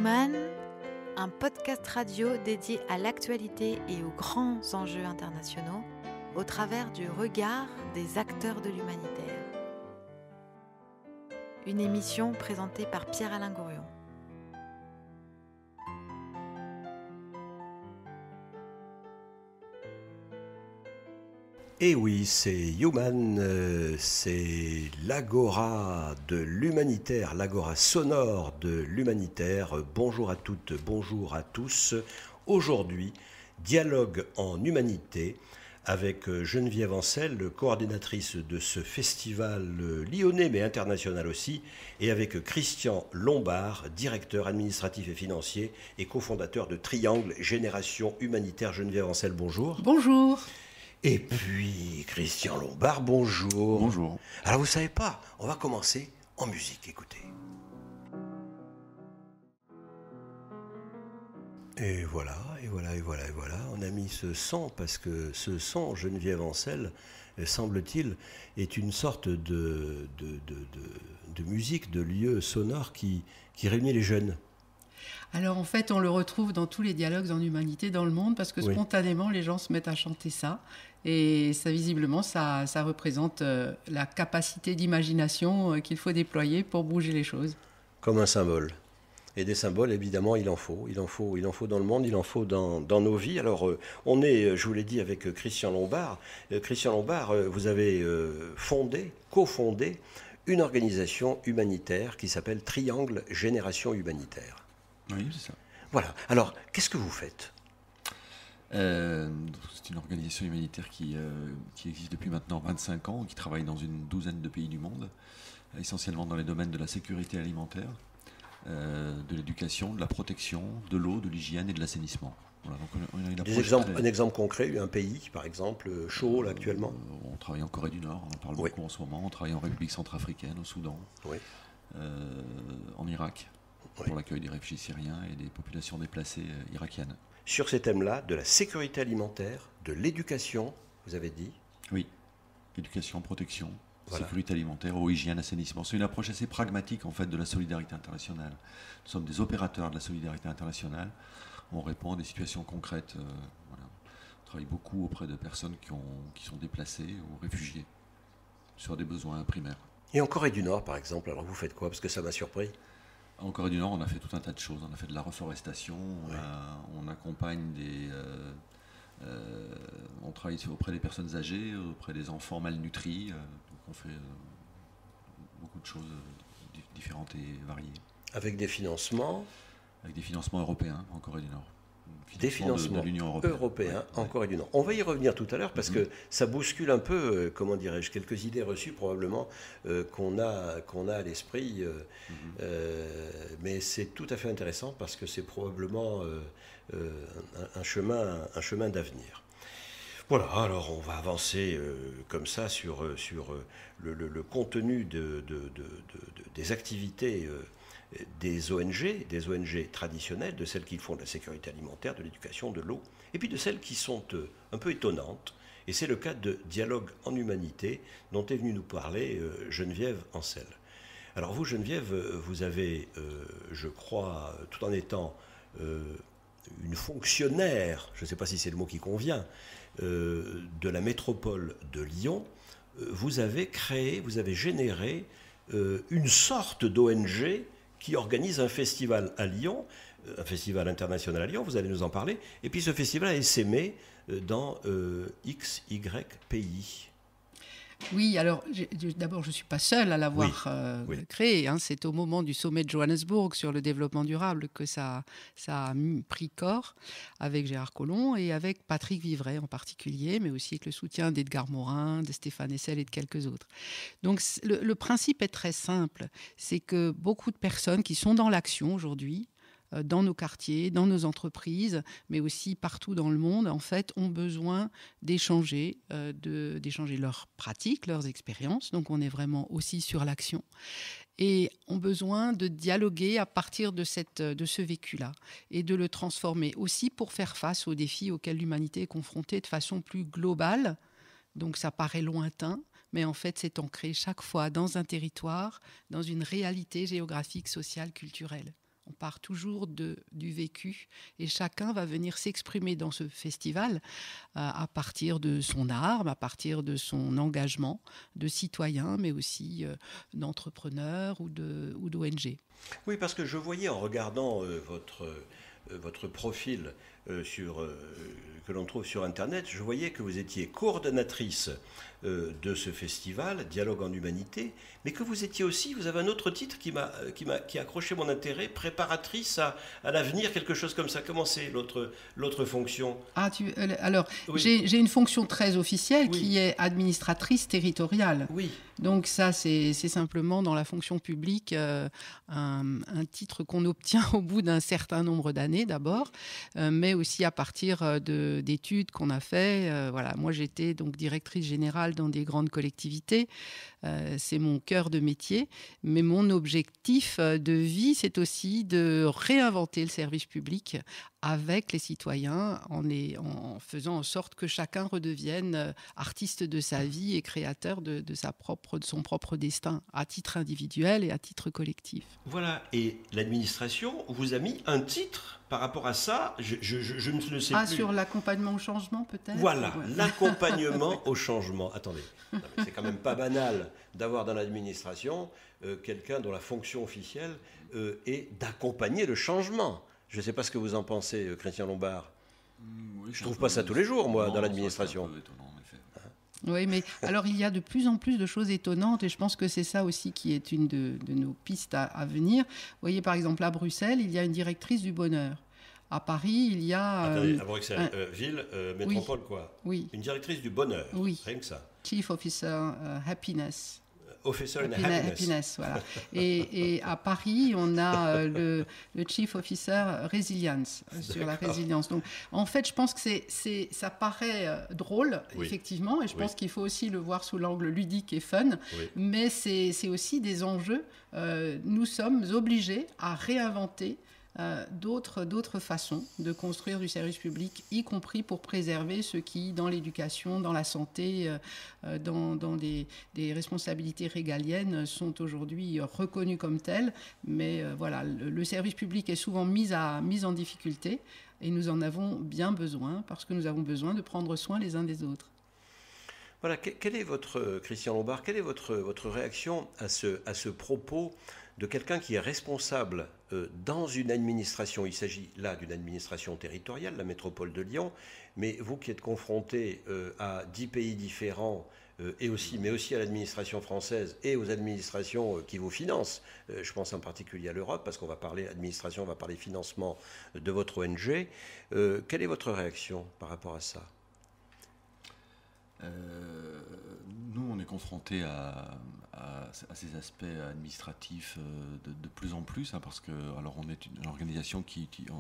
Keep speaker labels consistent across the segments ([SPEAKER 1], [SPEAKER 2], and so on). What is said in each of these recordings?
[SPEAKER 1] Human, un podcast radio dédié à l'actualité et aux grands enjeux internationaux au travers du regard des acteurs de l'humanitaire. Une émission présentée par Pierre-Alain Gourion.
[SPEAKER 2] Et oui, c'est Human, c'est l'agora de l'humanitaire, l'agora sonore de l'humanitaire. Bonjour à toutes, bonjour à tous. Aujourd'hui, dialogue en humanité avec Geneviève Ancel, coordinatrice de ce festival lyonnais mais international aussi, et avec Christian Lombard, directeur administratif et financier et cofondateur de Triangle Génération Humanitaire. Geneviève Ancel, bonjour.
[SPEAKER 3] Bonjour.
[SPEAKER 2] Et puis, Christian Lombard, bonjour.
[SPEAKER 4] Bonjour.
[SPEAKER 2] Alors, vous savez pas, on va commencer en musique, écoutez. Et voilà, on a mis ce son, parce que ce son, Geneviève Ancel, semble-t-il, est une sorte de musique, de lieu sonore qui réunit les jeunes.
[SPEAKER 3] Alors en fait, on le retrouve dans tous les dialogues en humanité dans le monde parce que
[SPEAKER 2] Oui.
[SPEAKER 3] spontanément, les gens se mettent à chanter ça. Et ça, visiblement, ça représente la capacité d'imagination qu'il faut déployer pour bouger les choses.
[SPEAKER 2] Comme un symbole. Et des symboles, évidemment, il en faut dans le monde, il en faut dans nos vies. Alors, on est, je vous l'ai dit, avec Christian Lombard. Christian Lombard, vous avez cofondé une organisation humanitaire qui s'appelle Triangle Génération Humanitaire.
[SPEAKER 4] Oui, c'est ça.
[SPEAKER 2] Voilà. Alors, qu'est-ce que vous faites ?
[SPEAKER 4] C'est une organisation humanitaire qui existe depuis maintenant 25 ans, qui travaille dans une douzaine de pays du monde, essentiellement dans les domaines de la sécurité alimentaire, de l'éducation, de la protection, de l'eau, de l'hygiène et de l'assainissement. Voilà, donc on a une approche
[SPEAKER 2] Un exemple concret, un pays, par exemple, chaud là, actuellement ?
[SPEAKER 4] On travaille en Corée du Nord, on en parle beaucoup en ce moment. On travaille en République centrafricaine, au Soudan,
[SPEAKER 2] Oui.
[SPEAKER 4] en Irak,
[SPEAKER 2] Oui.
[SPEAKER 4] pour l'accueil des réfugiés syriens et des populations déplacées irakiennes.
[SPEAKER 2] Sur ces thèmes-là, de la sécurité alimentaire, de l'éducation, vous avez dit ?
[SPEAKER 4] Oui, éducation, protection,
[SPEAKER 2] Voilà.
[SPEAKER 4] sécurité alimentaire, eau, hygiène, assainissement. C'est une approche assez pragmatique en fait de la solidarité internationale. Nous sommes des opérateurs de la solidarité internationale. On répond à des situations concrètes. Voilà. On travaille beaucoup auprès de personnes qui sont déplacées ou réfugiées sur des besoins primaires.
[SPEAKER 2] Et en Corée du Nord, par exemple, alors vous faites quoi ? Parce que ça m'a surpris.
[SPEAKER 4] En Corée du Nord, on a fait tout un tas de choses. On a fait de la reforestation,
[SPEAKER 2] Oui.
[SPEAKER 4] on accompagne on travaille auprès des personnes âgées, auprès des enfants malnutris. Donc on fait beaucoup de choses différentes et variées.
[SPEAKER 2] Avec des financements
[SPEAKER 4] Avec des financements européens en Corée du Nord.
[SPEAKER 2] Des financements
[SPEAKER 4] de l'Union
[SPEAKER 2] européens
[SPEAKER 4] Ouais,
[SPEAKER 2] en
[SPEAKER 4] ouais.
[SPEAKER 2] Corée du Nord. On va y revenir tout à l'heure parce
[SPEAKER 4] Mhm.
[SPEAKER 2] que ça bouscule un peu, comment dirais-je, quelques idées reçues probablement qu'on a à l'esprit. Mais c'est tout à fait intéressant parce que c'est probablement un chemin d'avenir. Voilà, alors on va avancer comme ça sur le contenu des activités des ONG traditionnelles, de celles qui font de la sécurité alimentaire, de l'éducation, de l'eau, et puis de celles qui sont un peu étonnantes. Et c'est le cas de Dialogue en Humanité, dont est venue nous parler Geneviève Ancel. Alors vous, Geneviève, vous avez, je crois, tout en étant une fonctionnaire, je ne sais pas si c'est le mot qui convient, de la métropole de Lyon, vous avez généré une sorte d'ONG qui organise un festival à Lyon, un festival international à Lyon, vous allez nous en parler, et puis ce festival a essaimé dans XY pays.
[SPEAKER 3] Oui, alors d'abord, je ne suis pas seule à l'avoir
[SPEAKER 2] Oui.
[SPEAKER 3] créé. C'est au moment du sommet de Johannesburg sur le développement durable que ça a pris corps avec Gérard Collomb et avec Patrick Vivray en particulier, mais aussi avec le soutien d'Edgar Morin, de Stéphane Hessel et de quelques autres. Donc le principe est très simple, c'est que beaucoup de personnes qui sont dans l'action aujourd'hui, dans nos quartiers, dans nos entreprises, mais aussi partout dans le monde, en fait, ont besoin d'échanger leurs pratiques, leurs expériences. Donc, on est vraiment aussi sur l'action. Et ont besoin de dialoguer à partir de ce vécu-là et de le transformer aussi pour faire face aux défis auxquels l'humanité est confrontée de façon plus globale. Donc, ça paraît lointain, mais en fait, c'est ancré chaque fois dans un territoire, dans une réalité géographique, sociale, culturelle. On part toujours du vécu et chacun va venir s'exprimer dans ce festival à partir de son art, à partir de son engagement de citoyen, mais aussi d'entrepreneur ou d'ONG.
[SPEAKER 2] Oui, parce que je voyais en regardant votre profil que l'on trouve sur Internet, je voyais que vous étiez coordonnatrice de ce festival, Dialogue en Humanité, mais que vous étiez aussi, vous avez un autre titre qui a accroché mon intérêt, préparatrice à l'avenir, quelque chose comme ça. Comment c'est l'autre fonction?
[SPEAKER 3] Alors, oui. J'ai une fonction très officielle qui est administratrice territoriale.
[SPEAKER 2] Oui.
[SPEAKER 3] Donc ça, c'est simplement dans la fonction publique un titre qu'on obtient au bout d'un certain nombre d'années d'abord, mais aussi à partir d'études qu'on a fait. Voilà, moi, j'étais donc directrice générale dans des grandes collectivités. C'est mon cœur de métier, mais mon objectif de vie, c'est aussi de réinventer le service public avec les citoyens en faisant en sorte que chacun redevienne artiste de sa vie et créateur de son propre destin, à titre individuel et à titre collectif.
[SPEAKER 2] Voilà, et l'administration vous a mis un titre par rapport à ça, je ne le sais plus.
[SPEAKER 3] Sur l'accompagnement au changement peut-être?
[SPEAKER 2] Voilà, l'accompagnement au changement. Attendez, c'est quand même pas banal d'avoir dans l'administration quelqu'un dont la fonction officielle est d'accompagner le changement. Je ne sais pas ce que vous en pensez, Christian Lombard. Oui, je ne trouve pas ça tous les jours, moi, dans l'administration.
[SPEAKER 4] C'est un peu étonnant, en effet.
[SPEAKER 3] Oui, mais alors il y a de plus en plus de choses étonnantes et je pense que c'est ça aussi qui est une de nos pistes à venir. Vous voyez, par exemple, à Bruxelles, il y a une directrice du bonheur. À Paris, il y a...
[SPEAKER 2] Attendez, à Bruxelles, ville, métropole, oui. Quoi?
[SPEAKER 3] Oui.
[SPEAKER 2] Une directrice du bonheur,
[SPEAKER 3] oui.
[SPEAKER 2] Rien que ça.
[SPEAKER 3] Chief Officer Happiness.
[SPEAKER 2] Officer in Happiness.
[SPEAKER 3] Voilà. Et à Paris, on a le Chief Officer Resilience, sur la résilience. Donc, en fait, je pense que ça paraît drôle, oui. Effectivement, et je pense qu'il faut aussi le voir sous l'angle ludique et fun, oui. Mais c'est aussi des enjeux. Nous sommes obligés à réinventer d'autres façons de construire du service public, y compris pour préserver ceux qui, dans l'éducation, dans la santé, dans des responsabilités régaliennes, sont aujourd'hui reconnus comme tels. Mais voilà, le service public est souvent mis en difficulté et nous en avons bien besoin parce que nous avons besoin de prendre soin les uns des autres.
[SPEAKER 2] Voilà, quelle est Christian Lombard, quelle est votre réaction à ce propos de quelqu'un qui est responsable dans une administration? Il s'agit là d'une administration territoriale, la métropole de Lyon, mais vous qui êtes confronté à 10 pays différents, mais aussi à l'administration française et aux administrations qui vous financent, je pense en particulier à l'Europe, parce qu'on va parler administration, on va parler financement de votre ONG. Quelle est votre réaction par rapport à ça?
[SPEAKER 4] Nous, on est confrontés à ces aspects administratifs de plus en plus, hein, parce que alors on est une organisation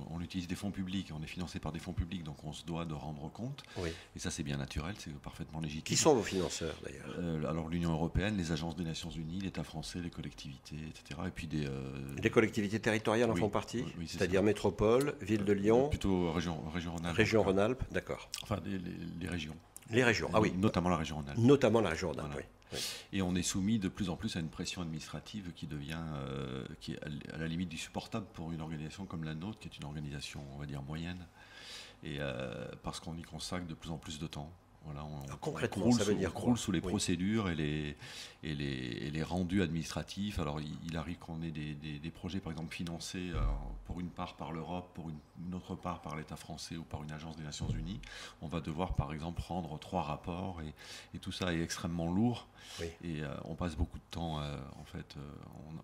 [SPEAKER 4] on utilise des fonds publics, on est financé par des fonds publics, donc on se doit de rendre compte. Oui. Et ça, c'est bien naturel, c'est parfaitement légitime.
[SPEAKER 2] Qui sont vos financeurs, d'ailleurs?
[SPEAKER 4] Alors l'Union européenne, les agences des Nations Unies, l'État français, les collectivités, etc. Et puis
[SPEAKER 2] les collectivités territoriales en font partie, oui, c'est-à-dire ça. Métropole, ville de Lyon.
[SPEAKER 4] Plutôt région Rhône-Alpes.
[SPEAKER 2] Région Rhône-Alpes, d'accord.
[SPEAKER 4] Enfin, les régions.
[SPEAKER 2] Les régions, ah oui.
[SPEAKER 4] Notamment la région Rhône-Alpes.
[SPEAKER 2] Notamment la région Rhône-Alpes,
[SPEAKER 4] voilà.
[SPEAKER 2] Oui.
[SPEAKER 4] Et on est soumis de plus en plus à une pression administrative qui est à la limite du supportable pour une organisation comme la nôtre, qui est une organisation, on va dire, moyenne, et parce qu'on y consacre de plus en plus de temps. Voilà,
[SPEAKER 2] concrètement, ça veut dire
[SPEAKER 4] on croule sous les procédures et les rendus administratifs. Alors, il arrive qu'on ait des projets, par exemple, financés pour une part par l'Europe, pour une autre part par l'État français ou par une agence des Nations Unies. On va devoir, par exemple, rendre 3 rapports et tout ça est extrêmement lourd. Oui. Et on passe beaucoup de temps, en fait.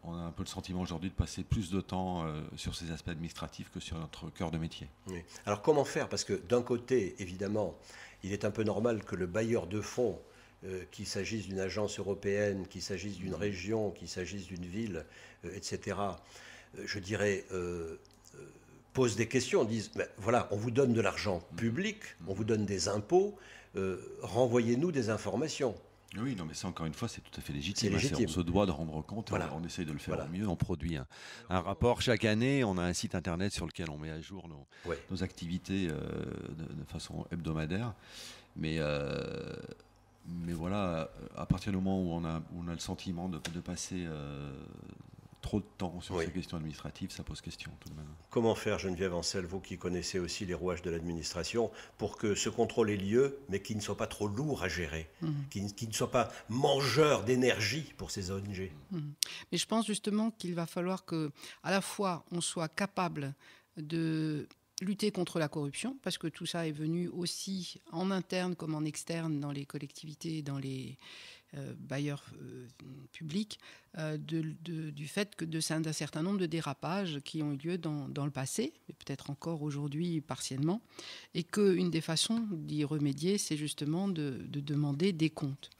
[SPEAKER 4] On a un peu le sentiment aujourd'hui de passer plus de temps sur ces aspects administratifs que sur notre cœur de métier.
[SPEAKER 2] Oui. Alors, comment faire? Parce que d'un côté, évidemment, il est un peu normal que le bailleur de fonds, qu'il s'agisse d'une agence européenne, qu'il s'agisse d'une région, qu'il s'agisse d'une ville, etc., je dirais, pose des questions, disent, ben, voilà, on vous donne de l'argent public, on vous donne des impôts, renvoyez-nous des informations.
[SPEAKER 4] Oui, non, mais ça, encore une fois, c'est tout à fait légitime. On se doit de rendre compte, voilà. On essaye de le faire au mieux, on produit un rapport chaque année, on a un site internet sur lequel on met à jour nos activités de façon hebdomadaire. Mais voilà, à partir du moment où on a le sentiment de passer trop de temps sur ces questions administratives, ça pose question tout de même.
[SPEAKER 2] Comment faire, Geneviève Ancel, vous qui connaissez aussi les rouages de l'administration, pour que ce contrôle ait lieu, mais qu'il ne soit pas trop lourd à gérer, qu'il ne soit pas mangeur d'énergie pour ces ONG?
[SPEAKER 3] Mais je pense justement qu'il va falloir que, à la fois, on soit capable de lutter contre la corruption, parce que tout ça est venu aussi en interne comme en externe dans les collectivités, dans les bailleurs publics, du fait que d'un certain nombre de dérapages qui ont eu lieu dans le passé, et peut-être encore aujourd'hui partiellement, et qu'une des façons d'y remédier, c'est justement de demander des comptes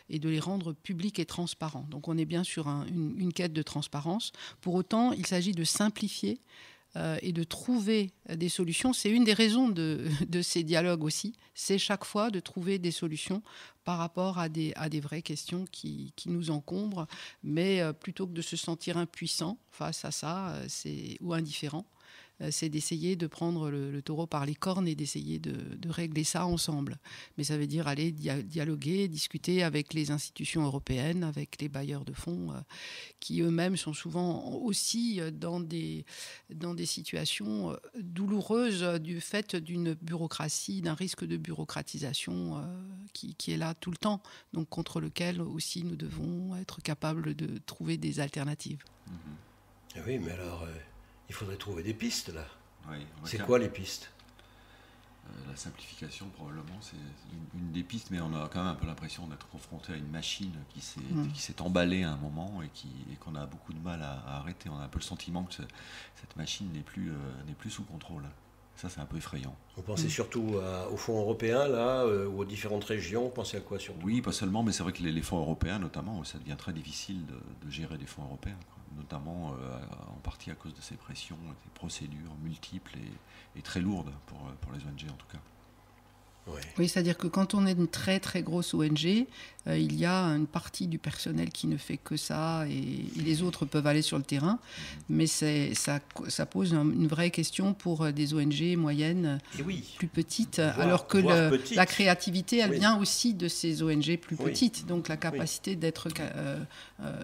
[SPEAKER 3] et de les rendre publics et transparents. Donc on est bien sur une quête de transparence. Pour autant, il s'agit de simplifier et de trouver des solutions. C'est une des raisons de ces dialogues aussi. C'est chaque fois de trouver des solutions par rapport à des vraies questions qui nous encombrent. Mais plutôt que de se sentir impuissant face à ça, ou indifférent, c'est d'essayer de prendre le taureau par les cornes et d'essayer de régler ça ensemble. Mais ça veut dire aller dialoguer, discuter avec les institutions européennes, avec les bailleurs de fonds, qui eux-mêmes sont souvent aussi dans des situations douloureuses du fait d'une bureaucratie, d'un risque de bureaucratisation qui est là tout le temps, donc contre lequel aussi nous devons être capables de trouver des alternatives.
[SPEAKER 2] Oui, mais alors... il faudrait trouver des pistes, là.
[SPEAKER 4] Oui,
[SPEAKER 2] c'est quoi les pistes?
[SPEAKER 4] La simplification, probablement, c'est une des pistes, mais on a quand même un peu l'impression d'être confronté à une machine qui s'est emballée à un moment et qu'on a beaucoup de mal à arrêter. On a un peu le sentiment que cette machine n'est plus sous contrôle. Ça, c'est un peu effrayant.
[SPEAKER 2] Vous pensez surtout aux fonds européens, là, ou aux différentes régions? Vous pensez à quoi surtout?
[SPEAKER 4] Oui, pas seulement, mais c'est vrai que les fonds européens, notamment, ça devient très difficile de gérer des fonds européens, quoi. Notamment en partie à cause de ces pressions, des procédures multiples et très lourdes pour les ONG en tout cas.
[SPEAKER 3] Oui, c'est-à-dire que quand on est une très très grosse ONG, il y a une partie du personnel qui ne fait que ça et les autres peuvent aller sur le terrain, mais ça pose une vraie question pour des ONG moyennes, plus petites, alors que la créativité, elle vient aussi de ces ONG plus petites, donc la capacité d'être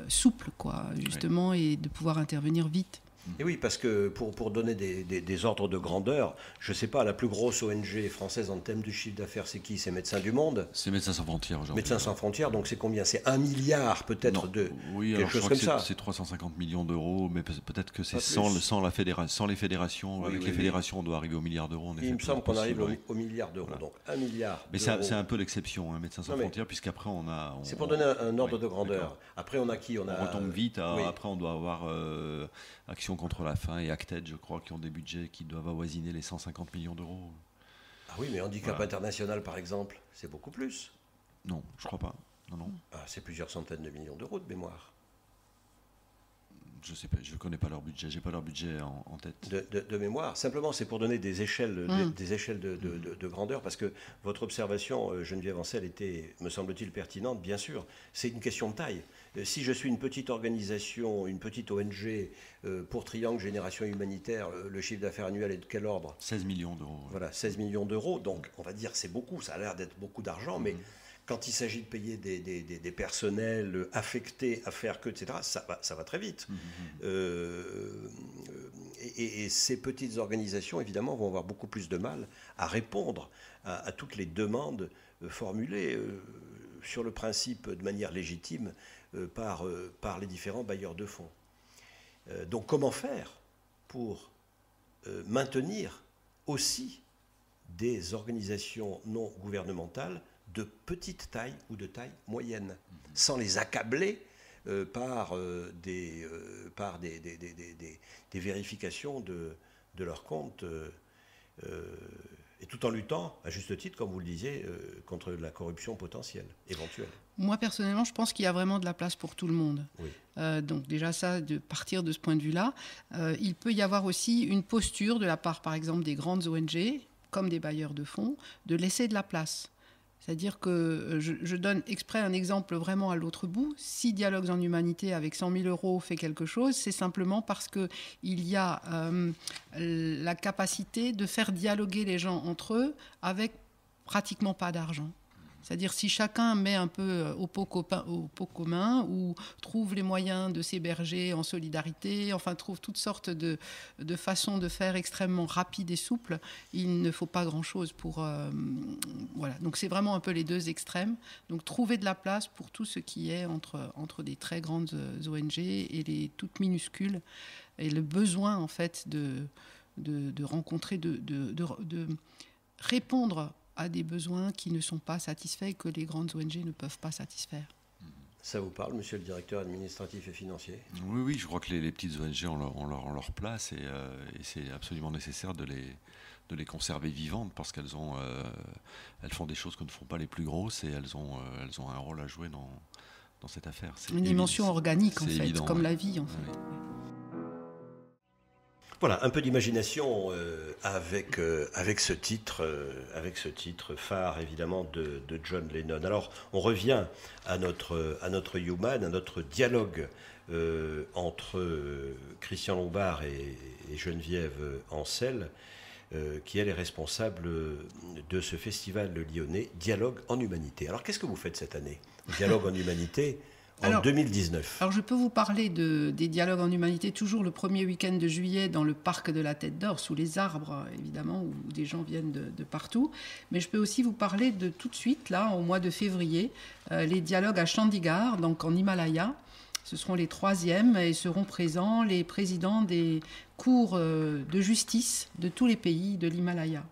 [SPEAKER 3] souple, quoi, justement, et de pouvoir intervenir vite.
[SPEAKER 2] Et oui, parce que pour donner des ordres de grandeur, je ne sais pas, la plus grosse ONG française en termes de chiffre d'affaires, c'est qui? C'est Médecins du Monde?
[SPEAKER 4] C'est Médecins sans frontières aujourd'hui.
[SPEAKER 2] Médecins sans frontières, donc c'est combien? C'est 1 milliard peut-être quelque chose comme ça.
[SPEAKER 4] C'est 350 millions d'euros, mais peut-être que c'est sans les fédérations. Avec les fédérations, on doit arriver au milliard d'euros.
[SPEAKER 2] Il me semble qu'on arrive au milliard d'euros, donc 1 milliard
[SPEAKER 4] mais
[SPEAKER 2] d'euros.
[SPEAKER 4] c'est un peu l'exception, Médecins sans frontières, puisqu'après on a...
[SPEAKER 2] c'est pour donner un ordre de grandeur. Après on a qui? On
[SPEAKER 4] retombe vite, après on doit avoir... Action contre la faim et Acted, je crois, qui ont des budgets qui doivent avoisiner les 150 millions d'euros.
[SPEAKER 2] Ah oui, mais Handicap International, par exemple, c'est beaucoup plus.
[SPEAKER 4] Non, je crois pas. Non.
[SPEAKER 2] Ah, c'est plusieurs centaines de millions d'euros de mémoire.
[SPEAKER 4] Je sais pas, je connais pas leur budget, j'ai pas leur budget en tête.
[SPEAKER 2] De mémoire. Simplement, c'est pour donner des échelles, de grandeur, parce que votre observation, Geneviève Ancel, était, me semble-t-il, pertinente, bien sûr. C'est une question de taille. Si je suis une petite organisation, une petite ONG, pour Triangle Génération Humanitaire, le chiffre d'affaires annuel est de quel ordre?
[SPEAKER 4] 16 millions d'euros.
[SPEAKER 2] Voilà, 16 millions d'euros. Donc, on va dire c'est beaucoup, ça a l'air d'être beaucoup d'argent, mais quand il s'agit de payer des personnels affectés à faire que, etc., ça va très vite. Et ces petites organisations, évidemment, vont avoir beaucoup plus de mal à répondre à toutes les demandes formulées sur le principe de manière légitime par les différents bailleurs de fonds. Donc comment faire pour maintenir aussi des organisations non gouvernementales de petite taille ou de taille moyenne, sans les accabler par des vérifications de leurs comptes, et tout en luttant, à juste titre, comme vous le disiez, contre la corruption potentielle, éventuelle.
[SPEAKER 3] Moi, personnellement, je pense qu'il y a vraiment de la place pour tout le monde.
[SPEAKER 2] Oui.
[SPEAKER 3] Donc déjà, ça, de partir de ce point de vue-là, il peut y avoir aussi une posture de la part, par exemple, des grandes ONG, comme des bailleurs de fonds, de laisser de la place. C'est-à-dire que je donne exprès un exemple vraiment à l'autre bout. Si Dialogues en Humanité avec 100 000 euros fait quelque chose, c'est simplement parce qu'il y a la capacité de faire dialoguer les gens entre eux avec pratiquement pas d'argent. C'est-à-dire si chacun met un peu au pot commun ou trouve les moyens de s'héberger en solidarité, enfin trouve toutes sortes de façons de faire extrêmement rapides et souples, il ne faut pas grand-chose pour... voilà. Donc c'est vraiment un peu les deux extrêmes. Donc trouver de la place pour tout ce qui est entre des très grandes ONG et les toutes minuscules, et le besoin en fait de rencontrer, de répondre à des besoins qui ne sont pas satisfaits et que les grandes ONG ne peuvent pas satisfaire.
[SPEAKER 2] Ça vous parle, monsieur le directeur administratif et financier ?
[SPEAKER 4] Oui, je crois que les petites ONG ont leur place et c'est absolument nécessaire de les conserver vivantes parce qu'elles font des choses que ne font pas les plus grosses et elles ont un rôle à jouer dans cette affaire. C'est
[SPEAKER 3] une dimension organique, en fait,
[SPEAKER 4] évident,
[SPEAKER 3] comme
[SPEAKER 4] ouais.
[SPEAKER 3] la vie, en fait.
[SPEAKER 4] Ouais.
[SPEAKER 2] Voilà, un peu d'imagination avec ce titre phare évidemment de John Lennon. Alors, on revient à notre Human, à notre dialogue entre Christian Lombard et Geneviève Ancel, qui elle est responsable de ce festival lyonnais Dialogue en Humanité. Alors, qu'est-ce que vous faites cette année, Dialogue en Humanité en 2019.
[SPEAKER 3] Alors je peux vous parler des dialogues en humanité toujours le premier week-end de juillet dans le parc de la Tête d'Or, sous les arbres évidemment, où des gens viennent de partout. Mais je peux aussi vous parler de tout de suite, là, au mois de février, les dialogues à Chandigarh, donc en Himalaya. Ce seront les 3e et seront présents les présidents des cours de justice de tous les pays de l'Himalaya.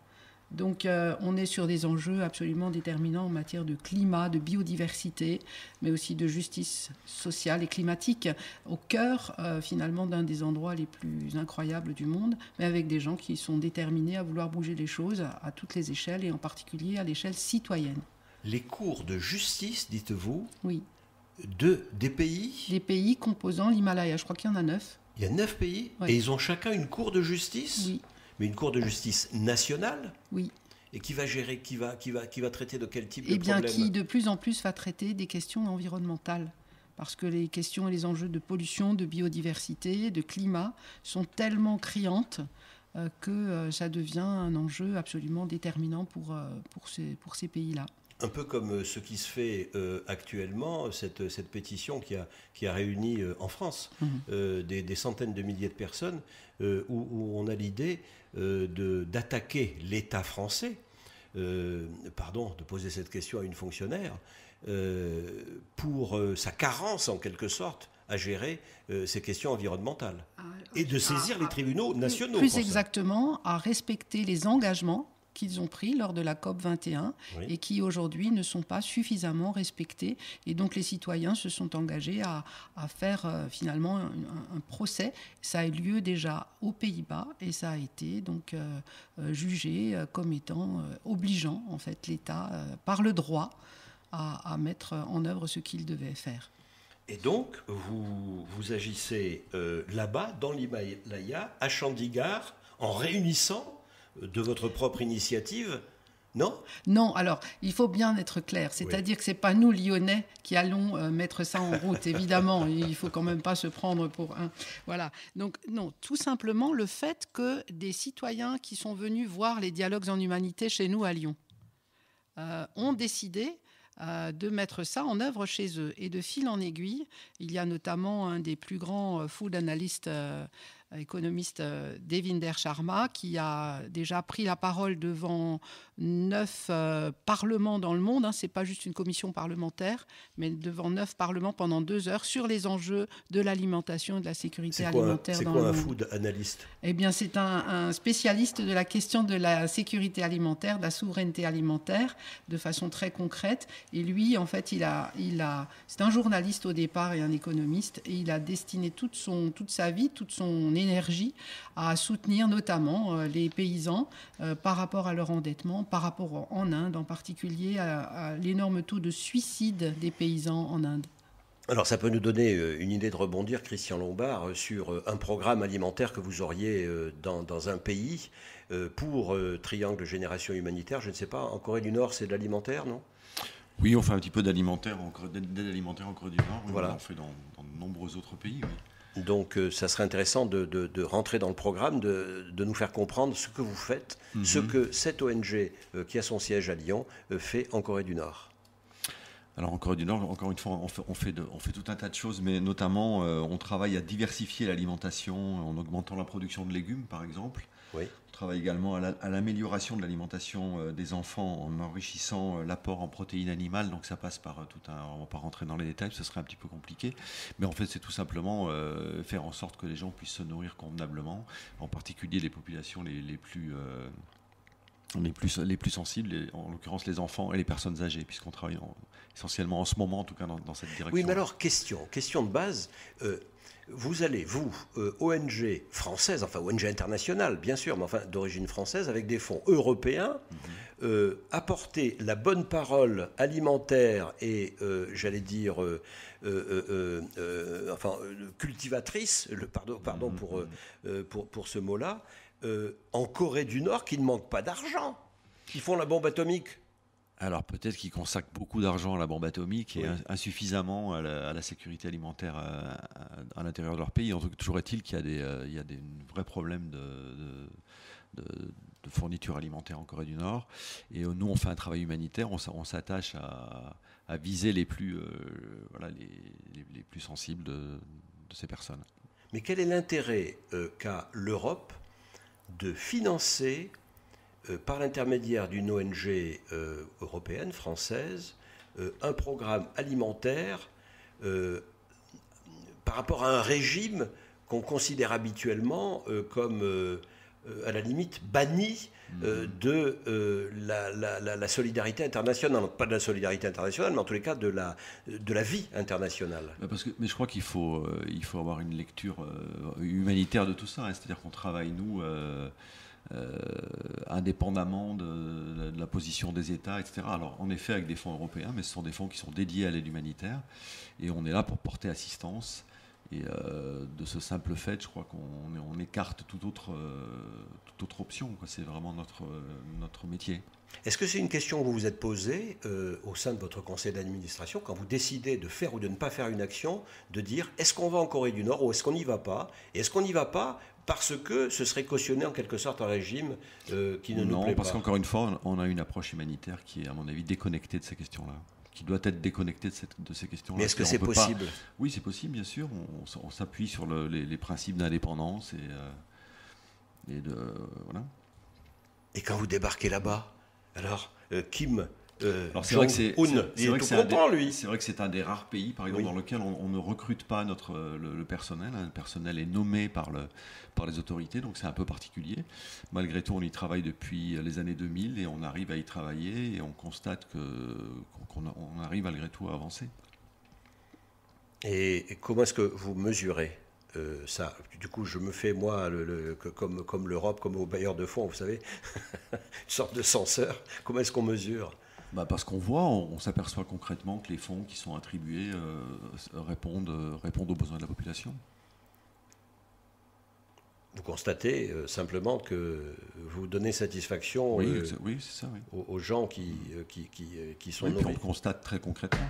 [SPEAKER 3] Donc on est sur des enjeux absolument déterminants en matière de climat, de biodiversité, mais aussi de justice sociale et climatique, au cœur finalement d'un des endroits les plus incroyables du monde, mais avec des gens qui sont déterminés à vouloir bouger les choses à toutes les échelles et en particulier à l'échelle citoyenne.
[SPEAKER 2] Les cours de justice, dites-vous,
[SPEAKER 3] oui.
[SPEAKER 2] Des pays ?
[SPEAKER 3] Des pays composant l'Himalaya, je crois qu'il y en a 9.
[SPEAKER 2] Il y a 9 pays,
[SPEAKER 3] oui.
[SPEAKER 2] Et ils ont chacun une cour de justice ?
[SPEAKER 3] Oui.
[SPEAKER 2] Mais une cour de justice nationale ?
[SPEAKER 3] Oui.
[SPEAKER 2] Et qui va gérer, qui va traiter de quel type de
[SPEAKER 3] problème ?
[SPEAKER 2] problème ?
[SPEAKER 3] Qui de plus en plus va traiter des questions environnementales. Parce que les questions et les enjeux de pollution, de biodiversité, de climat sont tellement criantes que ça devient un enjeu absolument déterminant pour ces pays-là.
[SPEAKER 2] Un peu comme ce qui se fait actuellement, cette pétition qui a réuni en France des centaines de milliers de personnes, où on a l'idée d'attaquer l'État français, de poser cette question à une fonctionnaire, pour sa carence en quelque sorte à gérer ces questions environnementales, et de saisir les tribunaux nationaux.
[SPEAKER 3] Plus exactement, à respecter les engagements qu'ils ont pris lors de la COP 21 oui. Et qui aujourd'hui ne sont pas suffisamment respectés. Et donc les citoyens se sont engagés à faire finalement un procès. Ça a eu lieu déjà aux Pays-Bas et ça a été donc jugé comme étant obligeant en fait l'État par le droit à mettre en œuvre ce qu'il devait faire.
[SPEAKER 2] Et donc vous agissez là-bas dans l'Himalaya, à Chandigarh, en réunissant de votre propre initiative, non ?
[SPEAKER 3] Non, alors, il faut bien être clair. C'est-à-dire que ce n'est pas nous, Lyonnais, qui allons mettre ça en route, évidemment. Il ne faut quand même pas se prendre pour un... Voilà. Donc, non, tout simplement le fait que des citoyens qui sont venus voir les dialogues en humanité chez nous à Lyon ont décidé de mettre ça en œuvre chez eux. Et de fil en aiguille, il y a notamment un des plus grands food analystes économiste Devinder Sharma, qui a déjà pris la parole devant 9 parlements dans le monde. Ce n'est pas juste une commission parlementaire, mais devant 9 parlements pendant 2 heures sur les enjeux de l'alimentation et de la sécurité alimentaire dans le monde.
[SPEAKER 2] C'est quoi un food analyste ?
[SPEAKER 3] Eh bien, c'est un spécialiste de la question de la sécurité alimentaire, de la souveraineté alimentaire, de façon très concrète. Et lui, en fait, c'est un journaliste au départ et un économiste, et il a destiné toute sa vie, toute son énergie à soutenir notamment les paysans par rapport à leur endettement, par rapport en Inde en particulier à l'énorme taux de suicide des paysans en Inde.
[SPEAKER 2] Alors ça peut nous donner une idée de rebondir, Christian Lombard, sur un programme alimentaire que vous auriez dans un pays pour Triangle Génération Humanitaire. Je ne sais pas, en Corée du Nord c'est de l'alimentaire, non ?
[SPEAKER 4] Oui, on fait un petit peu d'aide alimentaire en Corée du Nord. Oui,
[SPEAKER 2] voilà.
[SPEAKER 4] On en fait dans de nombreux autres pays, oui.
[SPEAKER 2] Donc ça serait intéressant de rentrer dans le programme, de nous faire comprendre ce que vous faites, ce que cette ONG qui a son siège à Lyon fait en Corée du Nord.
[SPEAKER 4] Alors en Corée du Nord, encore une fois, on fait tout un tas de choses, mais notamment on travaille à diversifier l'alimentation en augmentant la production de légumes, par exemple.
[SPEAKER 2] Oui.
[SPEAKER 4] On travaille également à l'amélioration de l'alimentation des enfants en enrichissant l'apport en protéines animales. Donc ça passe par on ne va pas rentrer dans les détails, ce serait un petit peu compliqué. Mais en fait, c'est tout simplement faire en sorte que les gens puissent se nourrir convenablement, en particulier les populations les plus sensibles, en l'occurrence les enfants et les personnes âgées, puisqu'on travaille essentiellement en ce moment, en tout cas dans cette direction.
[SPEAKER 2] Oui, mais alors, question de base. Vous allez, ONG française, enfin ONG internationale, bien sûr, mais enfin d'origine française, avec des fonds européens, apporter la bonne parole alimentaire et, j'allais dire, cultivatrice, pardon pour ce mot-là, en Corée du Nord, qui ne manque pas d'argent. Ils font la bombe atomique.
[SPEAKER 4] Alors peut-être qu'ils consacrent beaucoup d'argent à la bombe atomique et insuffisamment à la sécurité alimentaire à l'intérieur de leur pays. En tout cas, toujours est-il qu'il y a des vrais problèmes de fourniture alimentaire en Corée du Nord. Et nous, on fait un travail humanitaire, on s'attache à viser les plus sensibles de ces personnes.
[SPEAKER 2] Mais quel est l'intérêt qu'a l'Europe de financer par l'intermédiaire d'une ONG européenne, française, un programme alimentaire par rapport à un régime qu'on considère habituellement comme, à la limite, banni de la solidarité internationale. Pas de la solidarité internationale, mais en tous les cas de la vie internationale.
[SPEAKER 4] Mais je crois qu'il faut avoir une lecture humanitaire de tout ça. Hein. C'est-à-dire qu'on travaille, nous... indépendamment de la position des États, etc. Alors, en effet, avec des fonds européens, mais ce sont des fonds qui sont dédiés à l'aide humanitaire, et on est là pour porter assistance. Et de ce simple fait, je crois qu'on écarte toute autre option, quoi. C'est vraiment notre métier.
[SPEAKER 2] Est-ce que c'est une question que vous vous êtes posée au sein de votre conseil d'administration, quand vous décidez de faire ou de ne pas faire une action, de dire est-ce qu'on va en Corée du Nord ou est-ce qu'on n'y va pas? Et est-ce qu'on n'y va pas parce que ce serait cautionner en quelque sorte un régime qui ne nous plaît pas?
[SPEAKER 4] Non, parce qu'encore une fois, on a une approche humanitaire qui est, à mon avis, déconnectée de ces questions-là, qui doit être déconnectée de ces questions-là.
[SPEAKER 2] Mais est-ce que c'est possible?
[SPEAKER 4] Oui, c'est possible, bien sûr. On s'appuie sur les principes d'indépendance et de... Voilà.
[SPEAKER 2] Et quand vous débarquez là-bas, alors, Kim
[SPEAKER 4] alors c'est vrai que c'est
[SPEAKER 2] content, lui.
[SPEAKER 4] C'est vrai que c'est un des rares pays, par exemple, dans lequel on ne recrute pas le personnel. Hein. Le personnel est nommé par les autorités, donc c'est un peu particulier. Malgré tout, on y travaille depuis les années 2000 et on arrive à y travailler et on constate qu'on arrive malgré tout à avancer.
[SPEAKER 2] Et comment est-ce que vous mesurez ça? Du coup, je me fais, moi, comme l'Europe, comme au bailleur de fonds, vous savez, une sorte de censeur. Comment est-ce qu'on mesure?
[SPEAKER 4] Parce qu'on voit, on s'aperçoit concrètement que les fonds qui sont attribués répondent aux besoins de la population.
[SPEAKER 2] Vous constatez simplement que vous donnez satisfaction
[SPEAKER 4] oui, c'est ça, oui.
[SPEAKER 2] aux gens qui sont nommés.
[SPEAKER 4] Puis on le constate très concrètement.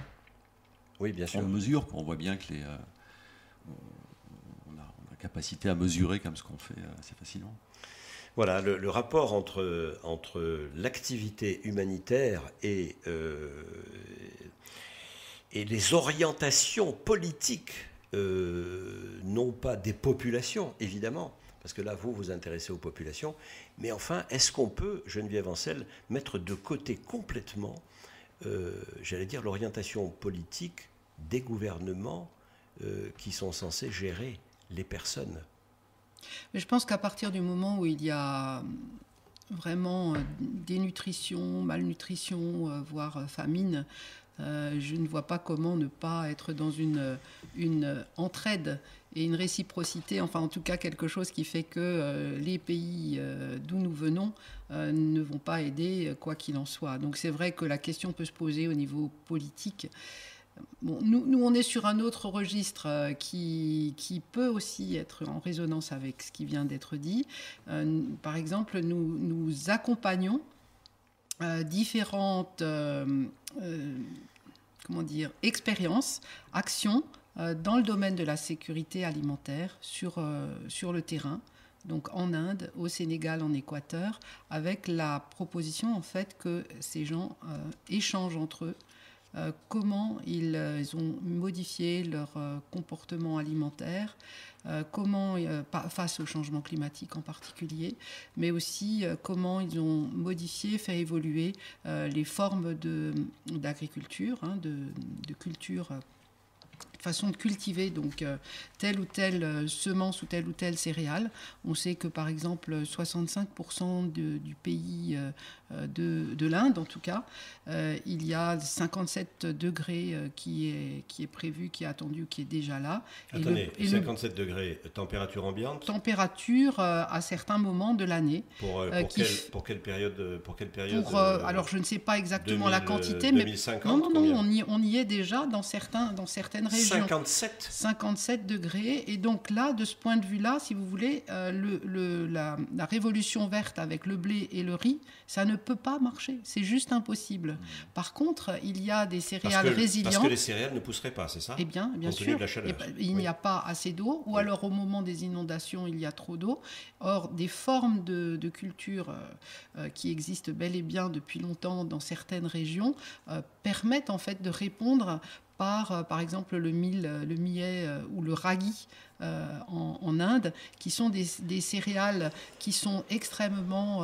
[SPEAKER 2] Oui, bien sûr.
[SPEAKER 4] On le mesure, on voit bien que on a capacité à mesurer comme ce qu'on fait assez facilement.
[SPEAKER 2] Voilà, le rapport entre l'activité humanitaire et les orientations politiques, non pas des populations, évidemment, parce que là, vous vous intéressez aux populations, mais enfin, est-ce qu'on peut, Geneviève Ancel, mettre de côté complètement, j'allais dire, l'orientation politique des gouvernements qui sont censés gérer les personnes?
[SPEAKER 3] Mais je pense qu'à partir du moment où il y a vraiment dénutrition, malnutrition, voire famine, je ne vois pas comment ne pas être dans une entraide et une réciprocité, enfin en tout cas quelque chose qui fait que les pays d'où nous venons ne vont pas aider quoi qu'il en soit. Donc c'est vrai que la question peut se poser au niveau politique. Bon, nous, on est sur un autre registre qui peut aussi être en résonance avec ce qui vient d'être dit. Par exemple, nous accompagnons différentes expériences, actions dans le domaine de la sécurité alimentaire sur le terrain. Donc en Inde, au Sénégal, en Équateur, avec la proposition en fait que ces gens échangent entre eux comment ils ont modifié leur comportement alimentaire, comment, face au changement climatique en particulier, mais aussi comment ils ont modifié, fait évoluer les formes d'agriculture, de culture, façon de cultiver donc telle ou telle semence ou telle céréale. On sait que par exemple 65% du pays de l'Inde en tout cas, il y a 57 degrés qui est prévu, qui est attendu, qui est déjà là.
[SPEAKER 2] Attendez, 57 degrés, température ambiante ?
[SPEAKER 3] Température à certains moments de l'année.
[SPEAKER 2] Pour quelle période
[SPEAKER 3] alors je ne sais pas exactement
[SPEAKER 2] 2000,
[SPEAKER 3] la quantité,
[SPEAKER 2] 2050,
[SPEAKER 3] mais on y est déjà dans certaines régions.
[SPEAKER 2] 57
[SPEAKER 3] degrés. Et donc là, de ce point de vue-là, si vous voulez, la révolution verte avec le blé et le riz, ça ne peut pas marcher. C'est juste impossible. Par contre, il y a des céréales résilientes.
[SPEAKER 2] Parce que les céréales ne pousseraient pas, c'est ça ?
[SPEAKER 3] Eh bien sûr. Il n'y a pas assez d'eau, ou alors au moment des inondations, il y a trop d'eau. Or, des formes de culture qui existent bel et bien depuis longtemps dans certaines régions permettent en fait de répondre par exemple le millet ou le ragi en Inde, qui sont des céréales qui sont extrêmement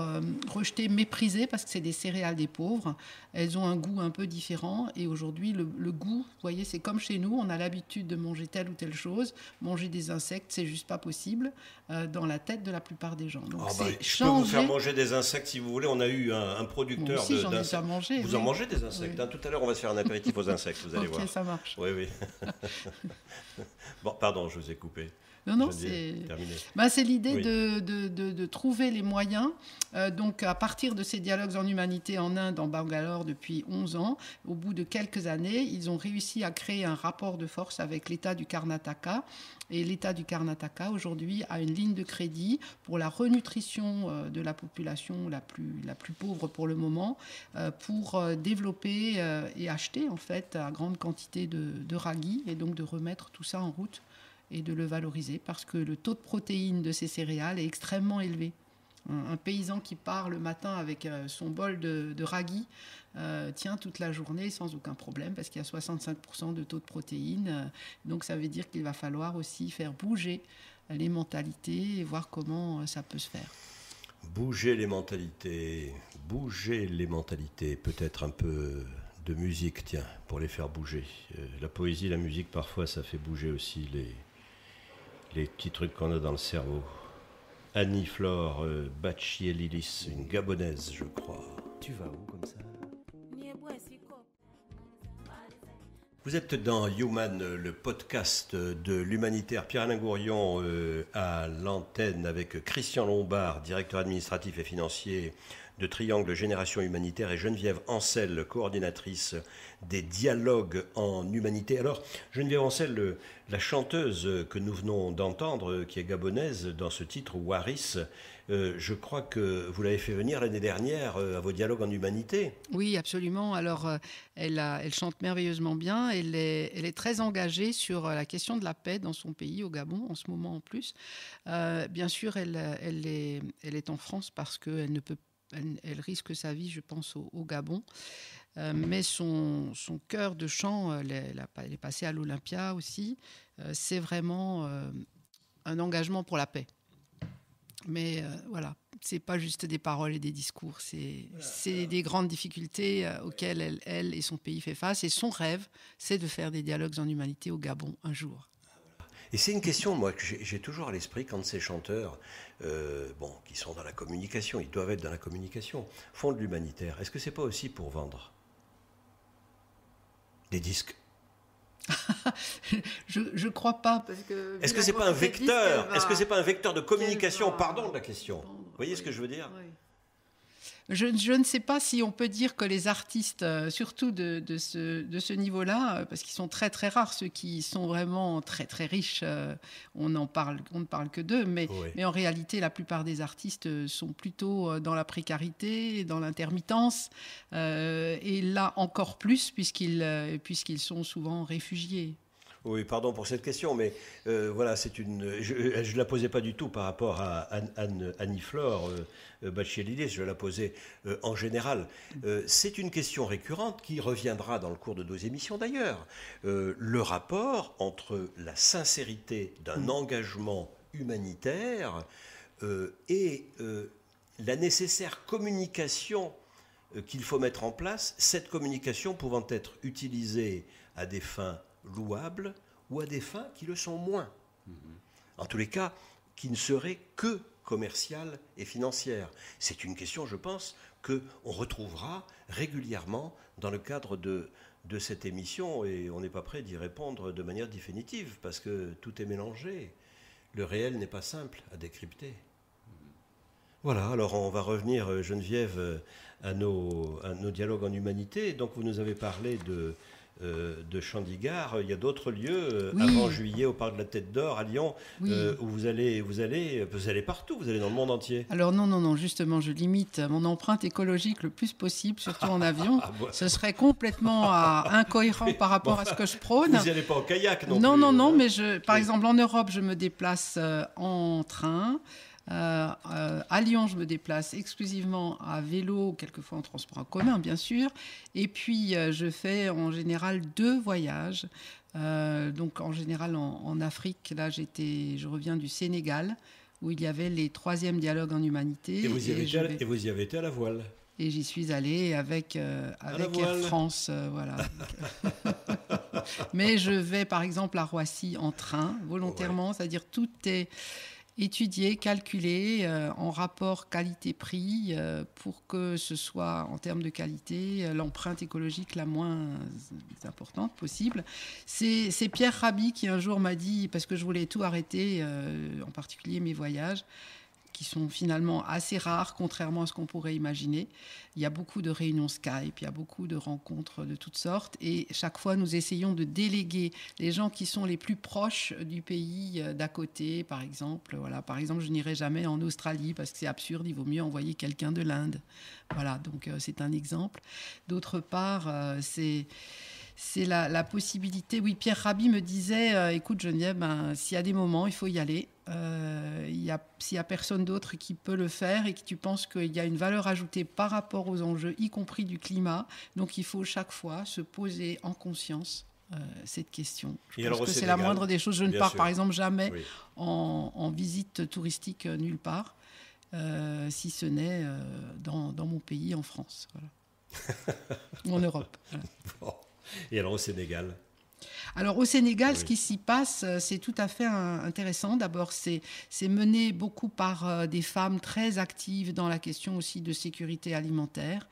[SPEAKER 3] rejetées, méprisées, parce que c'est des céréales des pauvres. Elles ont un goût un peu différent, et aujourd'hui le goût, vous voyez, c'est comme chez nous, on a l'habitude de manger telle ou telle chose, manger des insectes, c'est juste pas possible dans la tête de la plupart des gens. Donc
[SPEAKER 2] je peux vous faire manger des insectes si vous voulez. On a eu un producteur d'insectes. Vous en mangez des insectes, oui. Tout à l'heure on va se faire un apéritif aux insectes, vous allez voir.
[SPEAKER 3] Ok, ça marche.
[SPEAKER 2] Oui. Bon, pardon, je vous ai coupé.
[SPEAKER 3] Non, c'est l'idée oui. de trouver les moyens. Donc, à partir de ces dialogues en humanité en Inde, en Bangalore, depuis 11 ans, au bout de quelques années, ils ont réussi à créer un rapport de force avec l'État du Karnataka. Et l'État du Karnataka, aujourd'hui, a une ligne de crédit pour la renutrition de la population la plus pauvre pour le moment, pour développer et acheter, en fait, à grande quantité de ragi, et donc de remettre tout ça en route et de le valoriser, parce que le taux de protéines de ces céréales est extrêmement élevé. Un paysan qui part le matin avec son bol de ragi tient toute la journée sans aucun problème, parce qu'il y a 65% de taux de protéines. Donc ça veut dire qu'il va falloir aussi faire bouger les mentalités et voir comment ça peut se faire.
[SPEAKER 2] Bouger les mentalités, peut-être un peu de musique, tiens, pour les faire bouger. La poésie, la musique, parfois, ça fait bouger aussi les petits trucs qu'on a dans le cerveau. Annie-Flore Bachielilis, une Gabonaise, je crois. Tu vas où comme ça ? Vous êtes dans Human, le podcast de l'humanitaire Pierre-Alain Gourion à l'antenne avec Christian Lombard, directeur administratif et financier de Triangle Génération Humanitaire, et Geneviève Ancel, coordinatrice des dialogues en humanité. Alors, Geneviève Ancel, la chanteuse que nous venons d'entendre, qui est gabonaise dans ce titre, Waris, je crois que vous l'avez fait venir l'année dernière à vos dialogues en humanité.
[SPEAKER 3] Oui, absolument. Alors, elle chante merveilleusement bien. Elle est très engagée sur la question de la paix dans son pays, au Gabon, en ce moment en plus. Bien sûr, elle est en France parce qu'elle ne peut elle risque sa vie, je pense, au Gabon. Mais son cœur de chant, elle est passée à l'Olympia aussi. C'est vraiment un engagement pour la paix. Mais voilà, c'est pas juste des paroles et des discours. C'est des grandes difficultés auxquelles elle et son pays fait face. Et son rêve, c'est de faire des dialogues en humanité au Gabon un jour.
[SPEAKER 2] Et c'est une question, moi, que j'ai toujours à l'esprit quand ces chanteurs, qui sont dans la communication, ils doivent être dans la communication, font de l'humanitaire. Est-ce que c'est pas aussi pour vendre des disques ?
[SPEAKER 3] Je crois pas, parce que...
[SPEAKER 2] Est-ce que c'est pas un vecteur ? Est-ce que c'est pas un vecteur de communication ? Pardon de la question. Vous voyez ce que je veux dire ?
[SPEAKER 3] Oui. Je ne sais pas si on peut dire que les artistes, surtout de ce niveau-là, parce qu'ils sont très très rares, ceux qui sont vraiment très très riches, on ne parle que d'eux, mais en réalité la plupart des artistes sont plutôt dans la précarité, dans l'intermittence, et là encore plus puisqu'ils sont souvent réfugiés.
[SPEAKER 2] Oui, pardon pour cette question, mais voilà, je ne la posais pas du tout par rapport à Annie-Flore Bachelidis, je la posais en général. C'est une question récurrente qui reviendra dans le cours de nos émissions d'ailleurs. Le rapport entre la sincérité d'un engagement humanitaire et la nécessaire communication qu'il faut mettre en place, cette communication pouvant être utilisée à des fins louables ou à des fins qui le sont moins. En tous les cas, qui ne seraient que commerciales et financières. C'est une question, je pense, qu'on retrouvera régulièrement dans le cadre de cette émission et on n'est pas prêt d'y répondre de manière définitive parce que tout est mélangé. Le réel n'est pas simple à décrypter. Voilà, alors on va revenir, Geneviève, à nos dialogues en humanité. Donc vous nous avez parlé de Chandigarh. Il y a d'autres lieux avant juillet au parc de la Tête d'Or à Lyon où vous allez partout, vous allez dans le monde entier.
[SPEAKER 3] Alors non, justement, je limite mon empreinte écologique le plus possible, surtout en avion. Ce serait complètement incohérent par rapport à ce que je prône.
[SPEAKER 2] Vous n'y allez pas en kayak non plus.
[SPEAKER 3] Non, mais par exemple en Europe, je me déplace en train. À Lyon, je me déplace exclusivement à vélo, quelquefois en transport en commun, bien sûr. Et puis, je fais en général 2 voyages. Donc, en général, en Afrique, là, je reviens du Sénégal, où il y avait les 3e dialogues en humanité.
[SPEAKER 2] Et vous y avez été à la voile.
[SPEAKER 3] Et j'y suis allée avec Air France, voilà. Mais je vais, par exemple, à Roissy en train, volontairement, c'est-à-dire tout est étudié, calculé en rapport qualité-prix pour que ce soit, en termes de qualité, l'empreinte écologique la moins importante possible. C'est Pierre Rabhi qui un jour m'a dit, parce que je voulais tout arrêter, en particulier mes voyages, qui sont finalement assez rares, contrairement à ce qu'on pourrait imaginer. Il y a beaucoup de réunions Skype, il y a beaucoup de rencontres de toutes sortes, et chaque fois, nous essayons de déléguer les gens qui sont les plus proches du pays d'à côté, par exemple. Voilà, par exemple, je n'irai jamais en Australie parce que c'est absurde, il vaut mieux envoyer quelqu'un de l'Inde. Voilà, donc c'est un exemple. D'autre part, c'est la possibilité. Oui, Pierre Rabhi me disait, écoute Geneviève, s'il y a des moments, il faut y aller. S'il n'y a personne d'autre qui peut le faire et que tu penses qu'il y a une valeur ajoutée par rapport aux enjeux, y compris du climat, donc il faut chaque fois se poser en conscience cette question. Je pense que c'est la moindre des choses. Je ne pars par exemple jamais en visite touristique nulle part, si ce n'est dans mon pays, en France. Voilà. Ou en Europe. Voilà.
[SPEAKER 2] Bon. Et alors au Sénégal ?
[SPEAKER 3] Alors au Sénégal, ce qui s'y passe, c'est tout à fait intéressant. D'abord, c'est mené beaucoup par des femmes très actives dans la question aussi de sécurité alimentaire,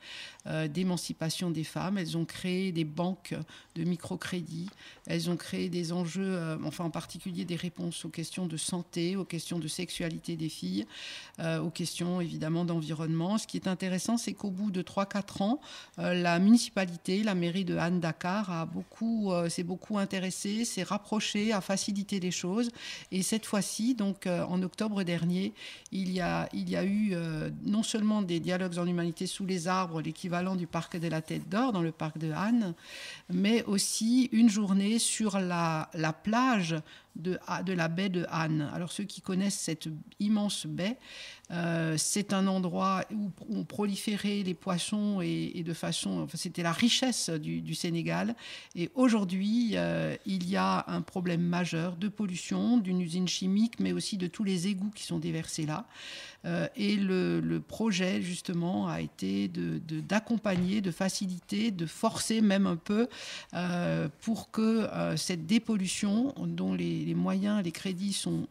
[SPEAKER 3] d'émancipation des femmes. Elles ont créé des banques de microcrédit. Elles ont créé des enjeux, en particulier des réponses aux questions de santé, aux questions de sexualité des filles, aux questions évidemment d'environnement. Ce qui est intéressant, c'est qu'au bout de 3-4 ans, la municipalité, la mairie de Han Dakar s'est beaucoup intéressée, s'est rapprochée, a facilité les choses. Et cette fois-ci, donc en octobre dernier, il y a eu non seulement des dialogues en humanité sous les arbres, l'équivalent du parc de la Tête d'Or dans le parc de Han, mais aussi une journée sur la plage de la baie de Han. Alors ceux qui connaissent cette immense baie, c'est un endroit où ont proliféré les poissons et de façon... c'était la richesse du Sénégal. Et aujourd'hui, il y a un problème majeur de pollution, d'une usine chimique, mais aussi de tous les égouts qui sont déversés là. Et le projet, justement, a été d'accompagner, de faciliter, de forcer même un peu pour que cette dépollution, dont les moyens, les crédits sont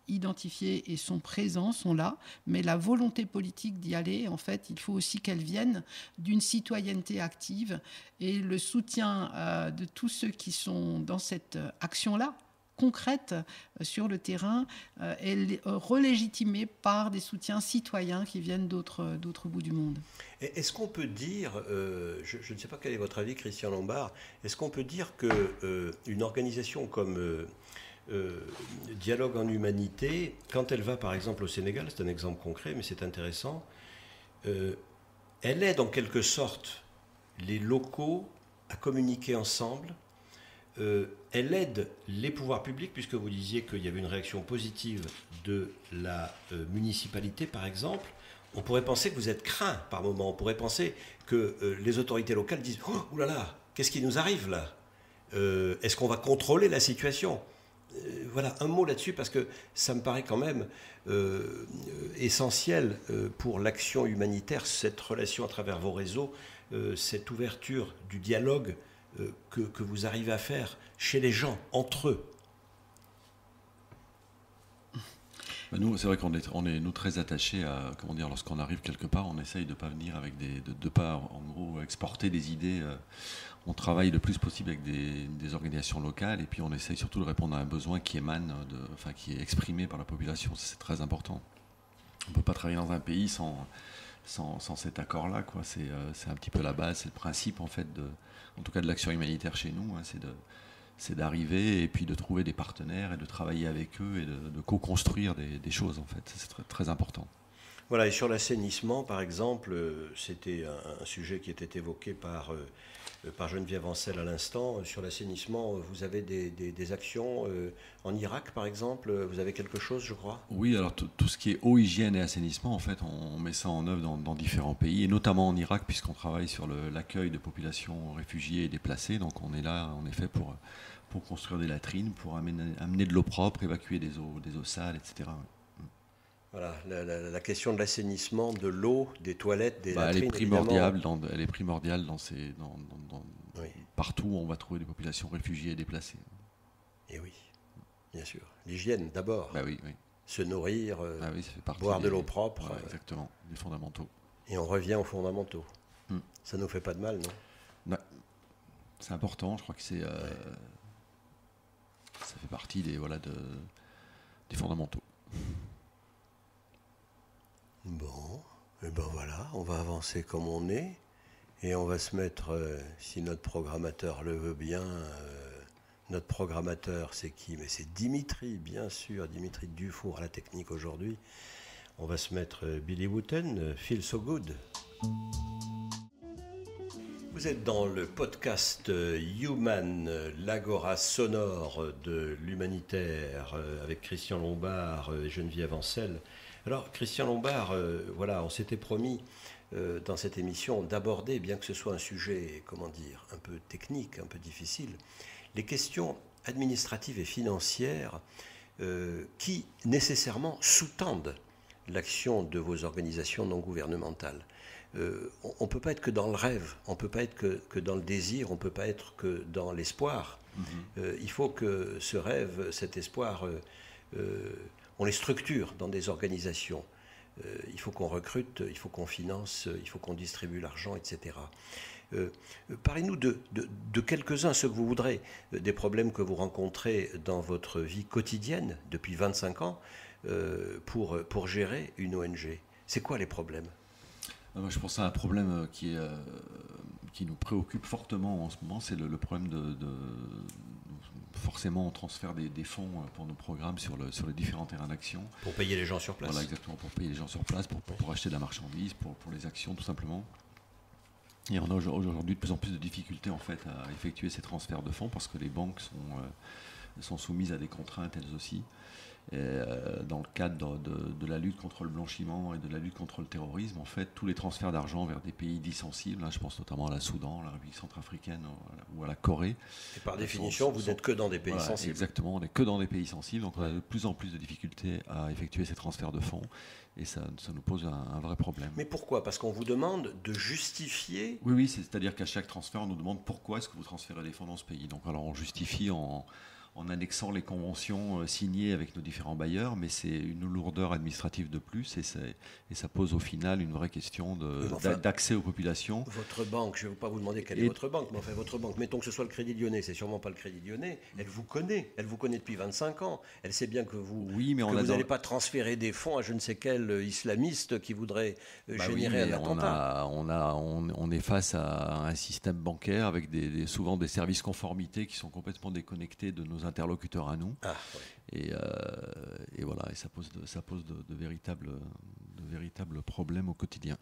[SPEAKER 3] identifiés et sont présents, sont là, mais la volonté politique d'y aller, en fait, il faut aussi qu'elle vienne d'une citoyenneté active et le soutien de tous ceux qui sont dans cette action-là, concrète sur le terrain, est relégitimée par des soutiens citoyens qui viennent d'autres bouts du monde.
[SPEAKER 2] Est-ce qu'on peut dire, je ne sais pas quel est votre avis, Christian Lombard, est-ce qu'on peut dire qu'une organisation comme Dialogue en humanité, quand elle va par exemple au Sénégal, c'est un exemple concret mais c'est intéressant, elle aide en quelque sorte les locaux à communiquer ensemble, elle aide les pouvoirs publics, puisque vous disiez qu'il y avait une réaction positive de la municipalité, par exemple. On pourrait penser que vous êtes craint par moment. On pourrait penser que les autorités locales disent « Oh là là, qu'est-ce qui nous arrive là ? Est-ce qu'on va contrôler la situation ?» Voilà, un mot là-dessus, parce que ça me paraît quand même essentiel pour l'action humanitaire, cette relation à travers vos réseaux, cette ouverture du dialogue que vous arrivez à faire chez les gens, entre eux.
[SPEAKER 4] Nous, c'est vrai qu'on est nous très attachés à, comment dire, lorsqu'on arrive quelque part, on essaye de ne pas venir avec de pas en gros exporter des idées. On travaille le plus possible avec des organisations locales et puis on essaye surtout de répondre à un besoin qui émane, qui est exprimé par la population. C'est très important. On ne peut pas travailler dans un pays sans cet accord-là, quoi. C'est un petit peu la base, c'est le principe en fait en tout cas de l'action humanitaire chez nous, hein, c'est d'arriver et puis de trouver des partenaires et de travailler avec eux et de co-construire des choses en fait. C'est très, très important.
[SPEAKER 2] Voilà, et sur l'assainissement, par exemple, c'était un sujet qui était évoqué par Geneviève Ancel à l'instant. Sur l'assainissement, vous avez des actions en Irak, par exemple. Vous avez quelque chose, je crois ?
[SPEAKER 4] Oui, alors tout ce qui est eau, hygiène et assainissement, en fait, on met ça en œuvre dans différents pays, et notamment en Irak, puisqu'on travaille sur l'accueil de populations réfugiées et déplacées. Donc on est là, en effet, pour construire des latrines, pour amener de l'eau propre, évacuer des eaux sales, etc.
[SPEAKER 2] Voilà, la question de l'assainissement, de l'eau, des toilettes, des latrines,
[SPEAKER 4] elle est primordiale
[SPEAKER 2] oui.
[SPEAKER 4] Partout où on va trouver des populations réfugiées et déplacées.
[SPEAKER 2] Et oui, bien sûr. L'hygiène d'abord.
[SPEAKER 4] Oui.
[SPEAKER 2] Se nourrir,
[SPEAKER 4] ça fait partie
[SPEAKER 2] boire de l'eau propre.
[SPEAKER 4] Voilà, exactement, les fondamentaux.
[SPEAKER 2] Et on revient aux fondamentaux. Ça ne nous fait pas de mal, non ?
[SPEAKER 4] C'est important, je crois que ça fait partie des fondamentaux.
[SPEAKER 2] Bon, et ben voilà, on va avancer comme on est, et on va se mettre, si notre programmateur le veut bien, notre programmateur c'est qui ? Mais c'est Dimitri, bien sûr, Dimitri Dufour à la technique aujourd'hui. On va se mettre Billy Wooten, Feel So Good. Vous êtes dans le podcast Human, l'agora sonore de l'humanitaire, avec Christian Lombard et Geneviève Ancel. Alors, Christian Lombard, voilà, on s'était promis dans cette émission d'aborder, bien que ce soit un sujet, un peu technique, un peu difficile, les questions administratives et financières qui nécessairement sous-tendent l'action de vos organisations non gouvernementales. On ne peut pas être que dans le rêve, on ne peut pas être que dans le désir, on ne peut pas être que dans l'espoir. Il faut que ce rêve, cet espoir, on les structure dans des organisations. Il faut qu'on recrute, il faut qu'on finance, il faut qu'on distribue l'argent, etc. Parlez-nous de quelques-uns, ceux que vous voudrez, des problèmes que vous rencontrez dans votre vie quotidienne depuis 25 ans pour gérer une ONG. C'est quoi les problèmes ?
[SPEAKER 4] Je pense à un problème qui nous préoccupe fortement en ce moment, c'est le problème forcément on transfère des fonds pour nos programmes sur les différents terrains d'action.
[SPEAKER 2] Pour payer les gens sur place.
[SPEAKER 4] Voilà, exactement, pour payer les gens sur place, pour acheter de la marchandise, pour les actions tout simplement. Et on a aujourd'hui de plus en plus de difficultés en fait à effectuer ces transferts de fonds parce que les banques sont soumises à des contraintes elles aussi. Dans le cadre de la lutte contre le blanchiment et de la lutte contre le terrorisme, en fait, tous les transferts d'argent vers des pays dits sensibles, je pense notamment à la Soudan, à la République centrafricaine ou à la Corée.
[SPEAKER 2] Et par définition, vous n'êtes que dans des pays sensibles.
[SPEAKER 4] Exactement, on n'est que dans des pays sensibles, donc on a de plus en plus de difficultés à effectuer ces transferts de fonds, et ça nous pose un vrai problème.
[SPEAKER 2] Mais pourquoi ? Parce qu'on vous demande de justifier...
[SPEAKER 4] Oui, c'est-à-dire qu'à chaque transfert, on nous demande pourquoi est-ce que vous transférez les fonds dans ce pays. Donc alors on justifie en annexant les conventions signées avec nos différents bailleurs, mais c'est une lourdeur administrative de plus et ça pose au final une vraie question d'accès aux populations.
[SPEAKER 2] Votre banque, je ne vais pas vous demander quelle est votre banque, mais enfin votre banque, mettons que ce soit le Crédit Lyonnais, c'est sûrement pas le Crédit Lyonnais, elle vous connaît depuis 25 ans, elle sait bien que vous n'allez pas transférer des fonds à je ne sais quel islamiste qui voudrait générer un attentat.
[SPEAKER 4] On est face à un système bancaire avec souvent des services conformité qui sont complètement déconnectés de nos interlocuteurs à nous. Et voilà, et ça pose de véritables problèmes au quotidien.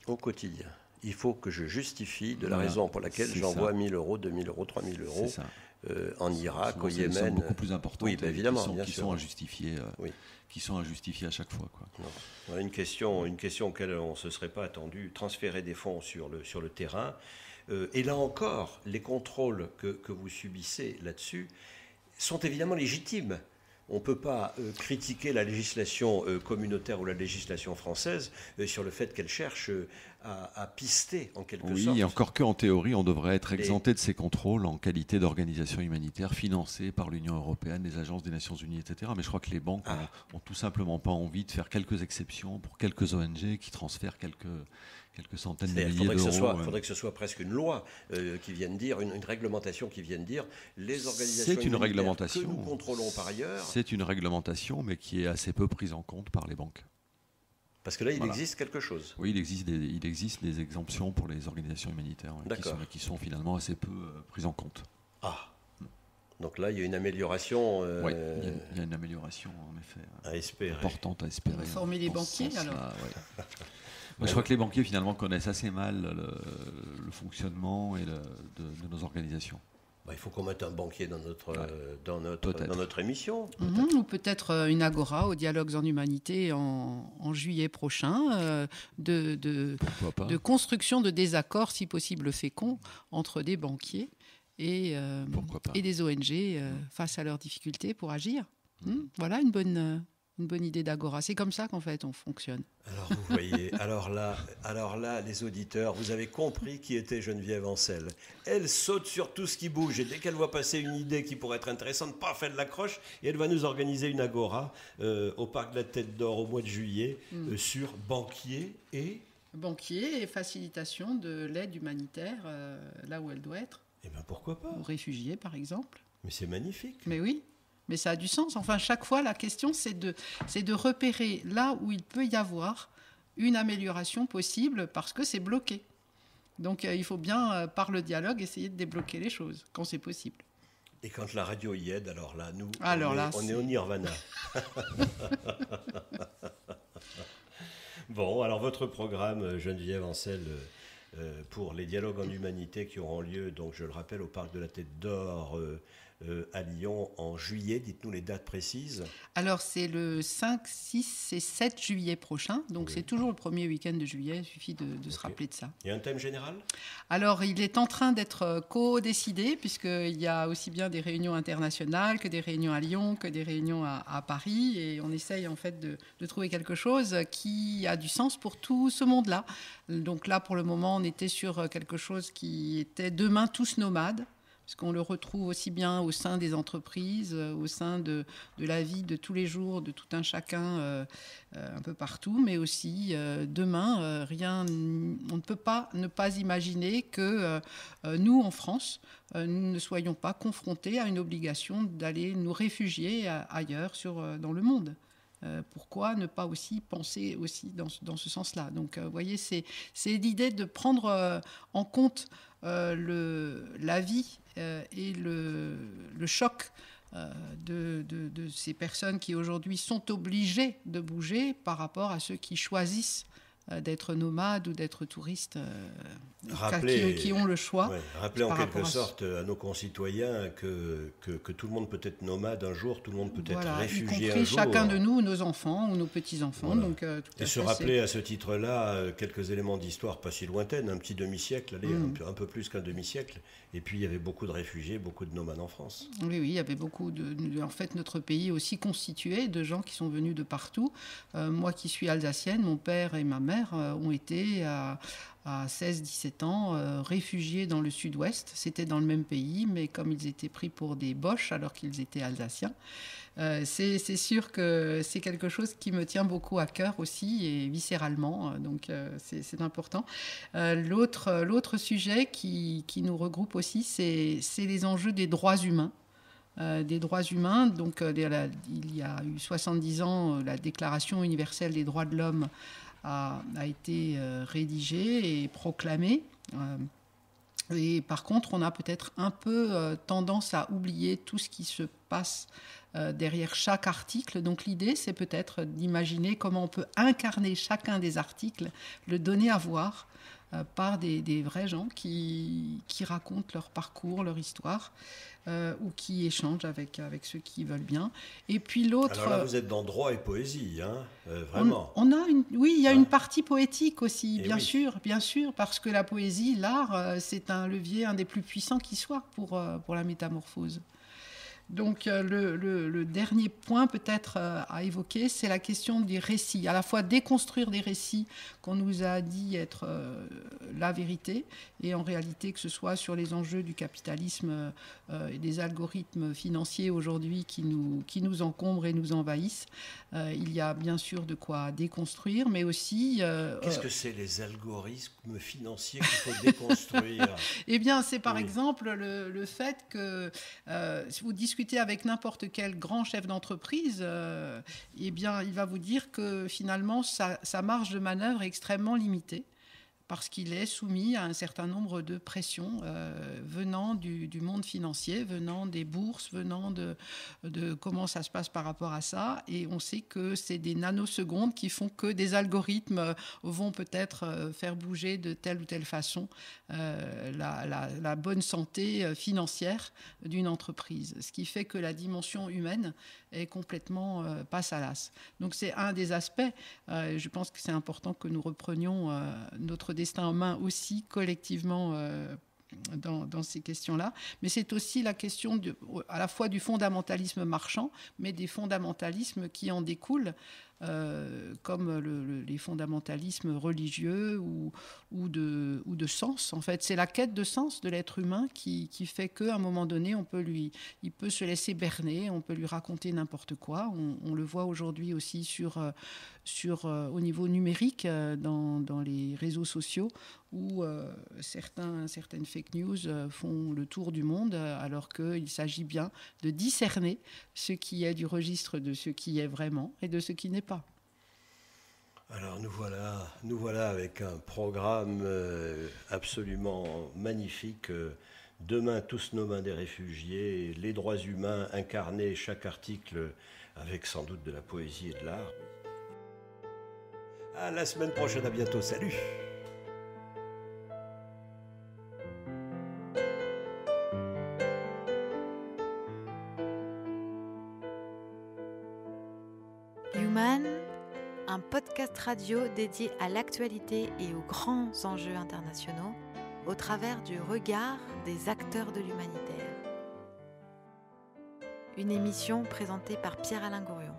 [SPEAKER 2] Au quotidien. Il faut que je justifie de la raison pour laquelle j'envoie 1 000 euros, 2 000 euros, 3 000 euros en Irak,
[SPEAKER 4] souvent,
[SPEAKER 2] au
[SPEAKER 4] c'est des sommes
[SPEAKER 2] Yémen.
[SPEAKER 4] beaucoup plus importantes,
[SPEAKER 2] Oui, évidemment,
[SPEAKER 4] qui sont injustifiées, qui sont injustifiées à chaque fois, quoi.
[SPEAKER 2] Voilà une question auquel on ne se serait pas attendu, transférer des fonds sur le terrain. Et là encore, les contrôles que vous subissez là-dessus sont évidemment légitimes. On ne peut pas critiquer la législation communautaire ou la législation française sur le fait qu'elle cherche à pister en quelque sorte.
[SPEAKER 4] Oui, et encore qu'en théorie, on devrait être exempté de ces contrôles en qualité d'organisation humanitaire financée par l'Union européenne, les agences des Nations Unies, etc. Mais je crois que les banques ont tout simplement pas envie de faire quelques exceptions pour quelques ONG qui transfèrent quelques centaines de milliers d'euros.
[SPEAKER 2] Il faudrait que ce soit presque une loi qui vienne dire, une réglementation qui vienne dire les organisations
[SPEAKER 4] c'est une réglementation
[SPEAKER 2] que nous contrôlons par ailleurs.
[SPEAKER 4] C'est une réglementation, mais qui est assez peu prise en compte par les banques.
[SPEAKER 2] Parce que là, il existe quelque chose.
[SPEAKER 4] Oui, il existe des exemptions pour les organisations humanitaires qui sont finalement assez peu prises en compte.
[SPEAKER 2] Donc là, il y a une amélioration.
[SPEAKER 4] Oui, il y a une amélioration, en effet, importante à espérer.
[SPEAKER 3] On va former les banquiers, alors.
[SPEAKER 4] Je crois que les banquiers, finalement, connaissent assez mal le fonctionnement de nos organisations.
[SPEAKER 2] Il faut qu'on mette un banquier dans notre émission.
[SPEAKER 3] Ou peut-être une agora aux dialogues en humanité en juillet prochain, de construction de désaccords, si possible féconds, entre des banquiers et des ONG face à leurs difficultés pour agir. Voilà une bonne idée d'agora. C'est comme ça qu'en fait on fonctionne.
[SPEAKER 2] Alors vous voyez, alors là, les auditeurs, vous avez compris qui était Geneviève Ancel. Elle saute sur tout ce qui bouge et dès qu'elle voit passer une idée qui pourrait être intéressante, paf, elle l'accroche et elle va nous organiser une agora au parc de la Tête d'Or au mois de juillet sur banquier et
[SPEAKER 3] facilitation de l'aide humanitaire là où elle doit être.
[SPEAKER 2] Eh bien pourquoi pas ?
[SPEAKER 3] Aux réfugiés par exemple.
[SPEAKER 2] Mais c'est magnifique.
[SPEAKER 3] Mais oui. Mais ça a du sens. Enfin, chaque fois, la question, c'est de repérer là où il peut y avoir une amélioration possible parce que c'est bloqué. Donc, il faut bien, par le dialogue, essayer de débloquer les choses quand c'est possible.
[SPEAKER 2] Et quand la radio y aide, alors là, nous, on est au nirvana. Bon, alors votre programme, Geneviève Ancel, pour les dialogues en humanité qui auront lieu, donc je le rappelle, au Parc de la Tête d'Or à Lyon en juillet. Dites-nous les dates précises.
[SPEAKER 3] Alors, c'est le 5, 6 et 7 juillet prochain. Donc, c'est toujours le premier week-end de juillet. Il suffit de se rappeler de ça.
[SPEAKER 2] Il y a un thème général ?
[SPEAKER 3] Alors, il est en train d'être co-décidé, puisqu'il y a aussi bien des réunions internationales que des réunions à Lyon, que des réunions à Paris. Et on essaye, en fait, de trouver quelque chose qui a du sens pour tout ce monde-là. Donc là, pour le moment, on était sur quelque chose qui était demain tous nomades. Parce qu'on le retrouve aussi bien au sein des entreprises, au sein de la vie de tous les jours, de tout un chacun, un peu partout, mais aussi demain, on ne peut pas ne pas imaginer que nous, en France, nous ne soyons pas confrontés à une obligation d'aller nous réfugier ailleurs dans le monde. Pourquoi ne pas aussi penser aussi dans ce sens-là ? Donc, vous voyez, c'est l'idée de prendre en compte la vie et le choc de ces personnes qui aujourd'hui sont obligées de bouger par rapport à ceux qui choisissent d'être nomades ou d'être touristes qui ont le choix.
[SPEAKER 2] Rappelez en quelque sorte à nos concitoyens que tout le monde peut être nomade un jour, tout le monde peut être réfugié un jour.
[SPEAKER 3] Y compris chacun de nous, nos enfants ou nos petits-enfants.
[SPEAKER 2] Voilà.
[SPEAKER 3] Donc,
[SPEAKER 2] et se rappeler à ce titre-là quelques éléments d'histoire pas si lointaines, un petit demi-siècle, un peu plus qu'un demi-siècle. Et puis il y avait beaucoup de réfugiés, beaucoup de nomades en France.
[SPEAKER 3] Oui, il y avait beaucoup en fait, notre pays est aussi constitué de gens qui sont venus de partout. Moi qui suis alsacienne, mon père et ma mère ont été à 16-17 ans réfugiés dans le sud-ouest. C'était dans le même pays, mais comme ils étaient pris pour des boches alors qu'ils étaient alsaciens, c'est sûr que c'est quelque chose qui me tient beaucoup à cœur aussi et viscéralement, donc c'est important. L'autre sujet qui nous regroupe aussi, c'est les enjeux des droits humains. Des droits humains, donc il y a eu 70 ans, la Déclaration universelle des droits de l'homme a été rédigée et proclamée. Et par contre, on a peut-être un peu tendance à oublier tout ce qui se passe derrière chaque article. Donc l'idée, c'est peut-être d'imaginer comment on peut incarner chacun des articles, le donner à voir, par des vrais gens qui racontent leur parcours, leur histoire, ou qui échangent avec ceux qui veulent bien. Et puis l'autre...
[SPEAKER 2] Alors là, vous êtes dans droit et poésie, hein, vraiment.
[SPEAKER 3] Oui, il y a une partie poétique aussi,
[SPEAKER 2] Et
[SPEAKER 3] bien
[SPEAKER 2] oui.
[SPEAKER 3] sûr, parce que la poésie, l'art, c'est un levier, un des plus puissants qui soit pour la métamorphose. Donc le dernier point peut-être à évoquer, c'est la question des récits. À la fois déconstruire des récits qu'on nous a dit être la vérité, et en réalité que ce soit sur les enjeux du capitalisme et des algorithmes financiers aujourd'hui qui nous encombrent et nous envahissent. Il y a bien sûr de quoi déconstruire, mais aussi...
[SPEAKER 2] Qu'est-ce que c'est les algorithmes financiers qu'il faut déconstruire?
[SPEAKER 3] Eh bien, c'est par exemple le fait que si vous discutez avec n'importe quel grand chef d'entreprise, eh bien, il va vous dire que finalement, sa marge de manœuvre est extrêmement limitée, parce qu'il est soumis à un certain nombre de pressions venant du monde financier, venant des bourses, venant de comment ça se passe par rapport à ça. Et on sait que c'est des nanosecondes qui font que des algorithmes vont peut-être faire bouger de telle ou telle façon la bonne santé financière d'une entreprise. Ce qui fait que la dimension humaine est complètement passe à l'as. Donc c'est un des aspects. Je pense que c'est important que nous reprenions notre destin en main aussi collectivement dans ces questions-là. Mais c'est aussi la question à la fois du fondamentalisme marchand, mais des fondamentalismes qui en découlent, comme les fondamentalismes religieux ou de sens. En fait, c'est la quête de sens de l'être humain qui fait qu'à un moment donné, il peut se laisser berner, on peut lui raconter n'importe quoi. On le voit aujourd'hui aussi au niveau numérique, dans les réseaux sociaux, où certaines fake news font le tour du monde, alors qu'il s'agit bien de discerner ce qui est du registre de ce qui est vraiment et de ce qui n'est pas.
[SPEAKER 2] Alors nous voilà avec un programme absolument magnifique. Demain, tous nos mains des réfugiés, les droits humains incarnés, chaque article avec sans doute de la poésie et de l'art. À la semaine prochaine, à bientôt, salut!
[SPEAKER 1] Human, un podcast radio dédié à l'actualité et aux grands enjeux internationaux au travers du regard des acteurs de l'humanitaire. Une émission présentée par Pierre-Alain Gourion.